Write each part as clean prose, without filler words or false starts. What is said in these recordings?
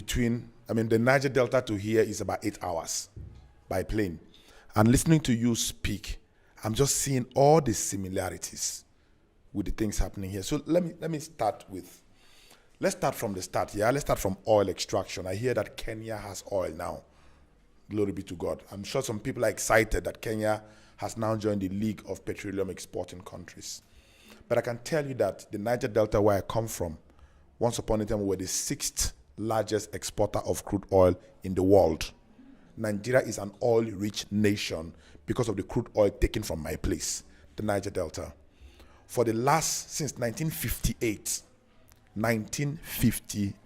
the Niger Delta to here is about 8 hours by plane. And listening to you speak, I'm just seeing all the similarities with the things happening here. So let's start from the start. Yeah, let's start from oil extraction. I hear that Kenya has oil now. Glory be to God. I'm sure some people are excited that Kenya has now joined the League of Petroleum Exporting Countries. But I can tell you that the Niger Delta, where I come from, once upon a time we were the 6th largest exporter of crude oil in the world. Nigeria is an oil-rich nation because of the crude oil taken from my place, the Niger Delta. Since 1958,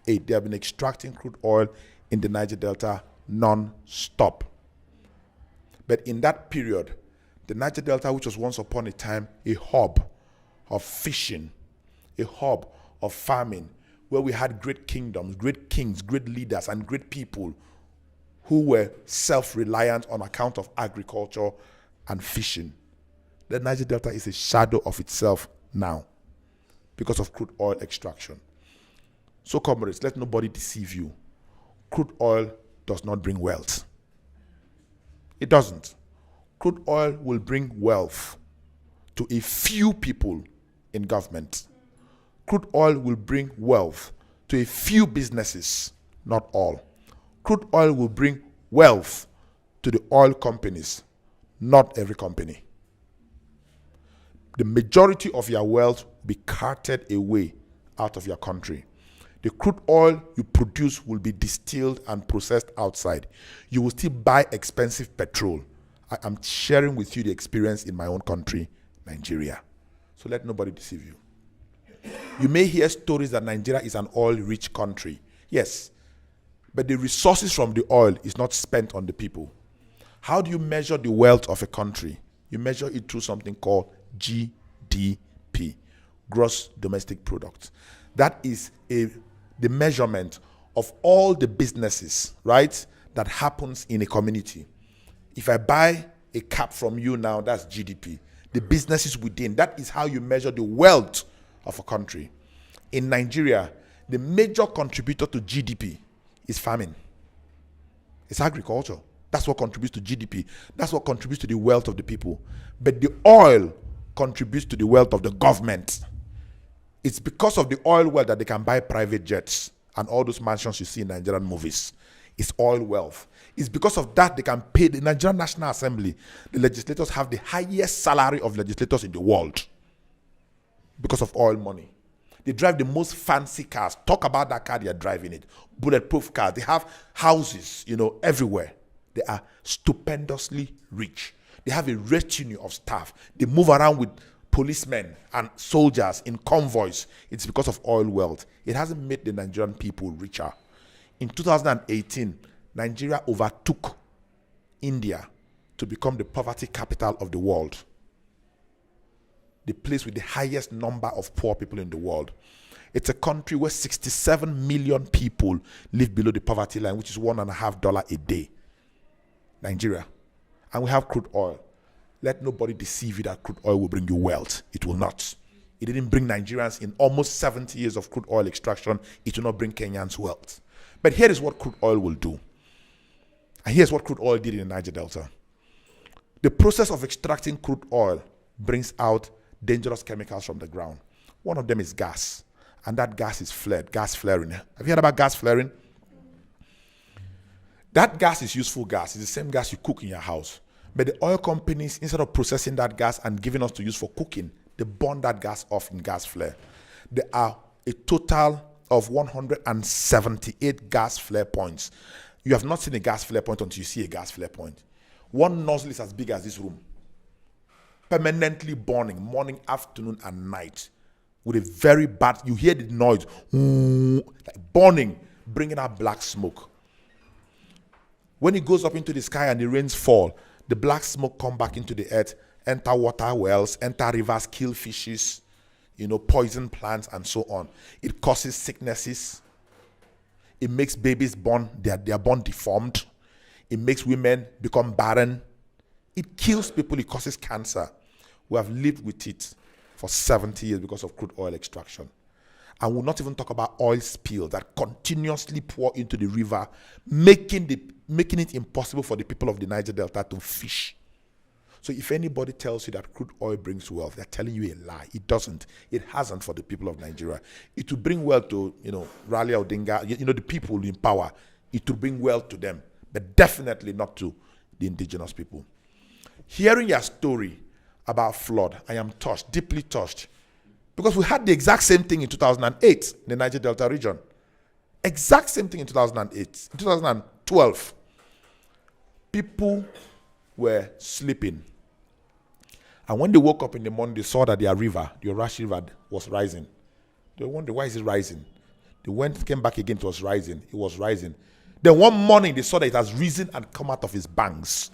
they have been extracting crude oil in the Niger Delta non-stop. But in that period, the Niger Delta, which was once upon a time a hub of fishing, a hub of farming, where we had great kingdoms, great kings, great leaders, and great people who were self-reliant on account of agriculture and fishing. The Niger Delta is a shadow of itself now because of crude oil extraction. So, comrades, let nobody deceive you. Crude oil does not bring wealth. It doesn't. Crude oil will bring wealth to a few people in government. Crude oil will bring wealth to a few businesses, not all. Crude oil will bring wealth to the oil companies, not every company. The majority of your wealth will be carted away out of your country. The crude oil you produce will be distilled and processed outside. You will still buy expensive petrol. I am sharing with you the experience in my own country, Nigeria. So let nobody deceive you. You may hear stories that Nigeria is an oil-rich country. Yes, but the resources from the oil is not spent on the people. How do you measure the wealth of a country? You measure it through something called GDP, Gross Domestic Product. That is the measurement of all the businesses, right, that happens in a community. If I buy a cap from you now, that's GDP. The businesses within, that is how you measure the wealth of a country. In Nigeria, the major contributor to GDP is farming. It's agriculture. That's what contributes to GDP. That's what contributes to the wealth of the people. But the oil contributes to the wealth of the government. It's because of the oil wealth that they can buy private jets and all those mansions you see in Nigerian movies. It's oil wealth. It's because of that they can pay the Nigerian National Assembly. The legislators have the highest salary of legislators in the world because of oil money. They drive the most fancy cars. Talk about that car they are driving it. Bulletproof cars. They have houses, everywhere. They are stupendously rich. They have a retinue of staff. They move around with policemen and soldiers in convoys. It's because of oil wealth. It hasn't made the Nigerian people richer. In 2018, Nigeria overtook India to become the poverty capital of the world. The place with the highest number of poor people in the world. It's a country where 67 million people live below the poverty line, which is $1.50 a day. Nigeria. And we have crude oil. Let nobody deceive you that crude oil will bring you wealth. It will not. It didn't bring Nigerians in almost 70 years of crude oil extraction. It will not bring Kenyans wealth. But here is what crude oil will do. And here's what crude oil did in the Niger Delta. The process of extracting crude oil brings out dangerous chemicals from the ground. One of them is gas. And that gas is gas flaring. Have you heard about gas flaring? That gas is useful gas. It's the same gas you cook in your house. But the oil companies, instead of processing that gas and giving us to use for cooking, they burn that gas off in gas flare. There are a total of 178 gas flare points. You have not seen a gas flare point until you see a gas flare point. One nozzle is as big as this room. Permanently burning, morning, afternoon, and night. With a very bad, you hear the noise, like burning, bringing out black smoke. When it goes up into the sky and the rains fall, the black smoke come back into the earth, enter water wells, enter rivers, kill fishes, poison plants, and so on. It causes sicknesses. It makes babies born, they are born deformed. It makes women become barren. It kills people, it causes cancer. We have lived with it for 70 years because of crude oil extraction. And we'll not even talk about oil spills that continuously pour into the river, making it impossible for the people of the Niger Delta to fish. So if anybody tells you that crude oil brings wealth, they're telling you a lie. It doesn't. It hasn't for the people of Nigeria. It will bring wealth to, Raila Odinga, the people in power. It will bring wealth to them, but definitely not to the indigenous people. Hearing your story about flood, I am touched, deeply touched. Because we had the exact same thing in 2008 in the Niger Delta region. Exact same thing in 2008. In 2012, people were sleeping. And when they woke up in the morning, they saw that their river, the Orashi River, was rising. They wondered, why is it rising? They came back again, it was rising. It was rising. Then one morning, they saw that it has risen and come out of its banks.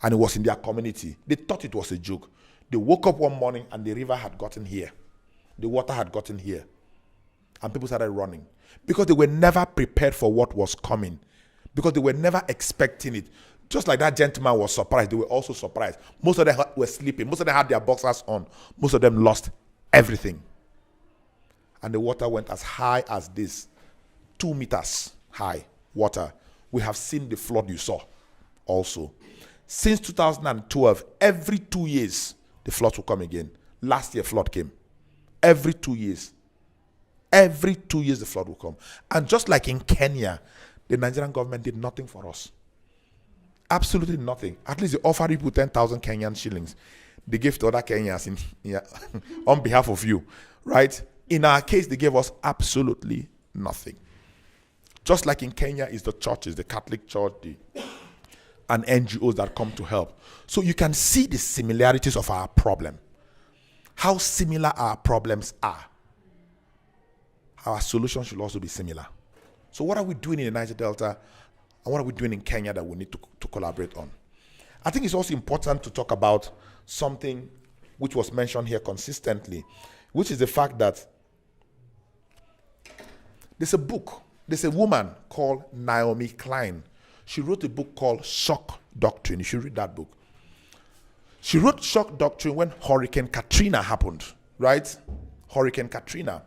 And it was in their community. They thought it was a joke. They woke up one morning and the river had gotten here. The water had gotten here. And people started running. Because they were never prepared for what was coming. Because they were never expecting it. Just like that gentleman was surprised, they were also surprised. Most of them were sleeping. Most of them had their boxers on. Most of them lost everything. And the water went as high as this. 2 meters high water. We have seen the flood you saw also. Since 2012, every 2 years, the flood will come again. Last year, flood came. Every 2 years. Every 2 years, the flood will come. And just like in Kenya, the Nigerian government did nothing for us. Absolutely nothing. At least they offered people 10,000 Kenyan shillings. They gave to other Kenyans on behalf of you. Right? In our case, they gave us absolutely nothing. Just like in Kenya is the churches, the Catholic Church, and NGOs that come to help. So you can see the similarities of our problem. How similar our problems are. Our solutions should also be similar. So what are we doing in the Niger Delta? And what are we doing in Kenya that we need to collaborate on? I think it's also important to talk about something which was mentioned here consistently, which is the fact that there's a woman called Naomi Klein. She wrote a book called Shock Doctrine. You should read that book. She wrote Shock Doctrine when Hurricane Katrina happened, right? Hurricane Katrina.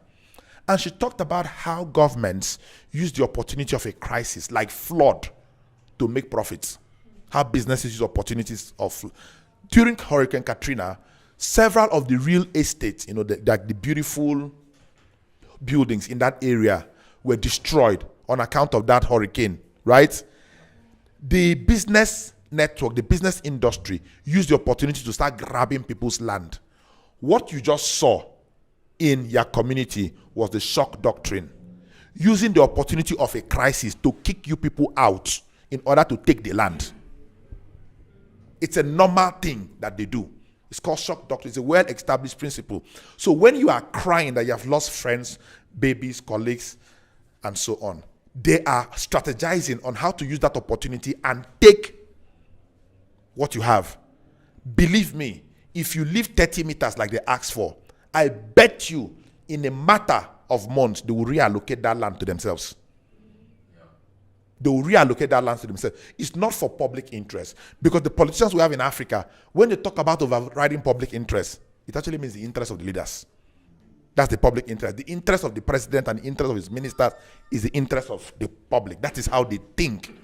And she talked about how governments use the opportunity of a crisis like flood to make profits. How businesses use opportunities of... During Hurricane Katrina, several of the real estates, the beautiful buildings in that area were destroyed on account of that hurricane, right? The business network, the business industry used the opportunity to start grabbing people's land. What you just saw in your community was the shock doctrine, using the opportunity of a crisis to kick you people out in order to take the land. It's a normal thing that they do. It's called shock doctrine. It's a well-established principle. So when you are crying that you have lost friends, babies, colleagues, and so on, they are strategizing on how to use that opportunity and take what you have. Believe me, if you leave 30 meters like they asked for, I bet you in a matter of months, they will reallocate that land to themselves. They will reallocate that land to themselves. It's not for public interest. Because the politicians we have in Africa, when they talk about overriding public interest, it actually means the interest of the leaders. That's the public interest. The interest of the president and the interest of his ministers is the interest of the public. That is how they think,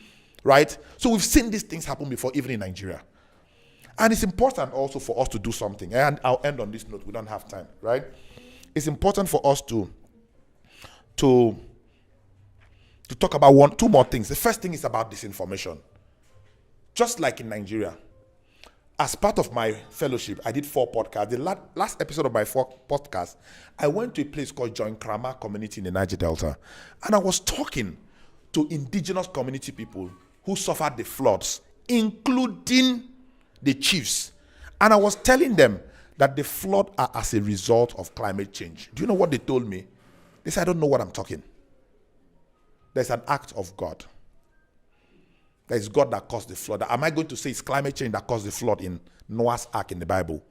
right? So we've seen these things happen before, even in Nigeria. And it's important also for us to do something. And I'll end on this note. We don't have time, right? It's important for us to talk about two more things. The first thing is about disinformation. Just like in Nigeria, as part of my fellowship, I did 4 podcasts. The last episode of my 4 podcasts, I went to a place called Join Krama community in the Niger Delta. And I was talking to indigenous community people who suffered the floods, including the chiefs. And I was telling them that the flood are as a result of climate change. Do you know what they told me? They said, I don't know what I'm talking. There's an act of God. There's God that caused the flood. Am I going to say it's climate change that caused the flood in Noah's Ark in the Bible?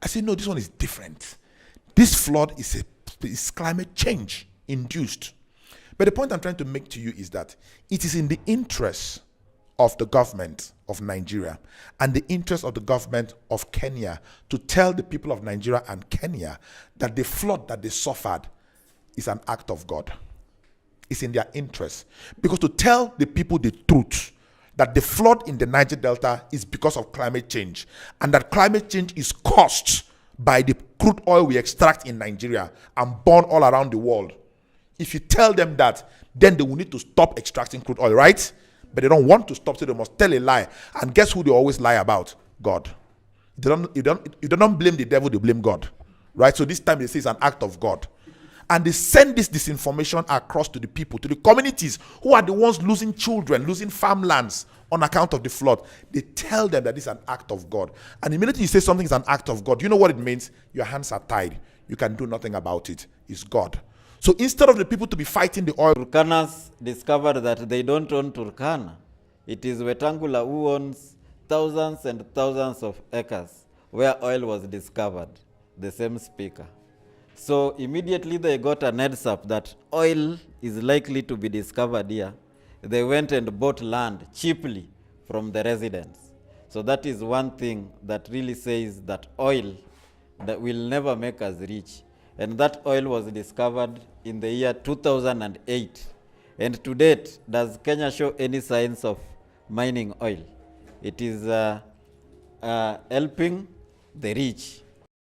I said, no, this one is different. This flood is climate change induced. But the point I'm trying to make to you is that it is in the interest of the government of Nigeria and the interest of the government of Kenya to tell the people of Nigeria and Kenya that the flood that they suffered is an act of God. It's in their interest. Because to tell the people the truth, that the flood in the Niger Delta is because of climate change, and that climate change is caused by the crude oil we extract in Nigeria and burn all around the world. If you tell them that, then they will need to stop extracting crude oil, right? But they don't want to stop, so they must tell a lie. And guess who they always lie about? God. You don't blame the devil, they blame God. Right? So this time they say it's an act of God. And they send this disinformation across to the people, to the communities who are the ones losing children, losing farmlands on account of the flood. They tell them that this is an act of God. And immediately you say something is an act of God, you know what it means? Your hands are tied. You can do nothing about it. It's God. So instead of the people to be fighting the oil, Turkanas discovered that they don't own Turkana. It is Wetangula who owns thousands and thousands of acres where oil was discovered, the same speaker. So immediately they got an heads up that oil is likely to be discovered here. They went and bought land cheaply from the residents. So that is one thing that really says that oil that will never make us rich. And that oil was discovered in the year 2008. And to date, does Kenya show any signs of mining oil? It is helping the rich.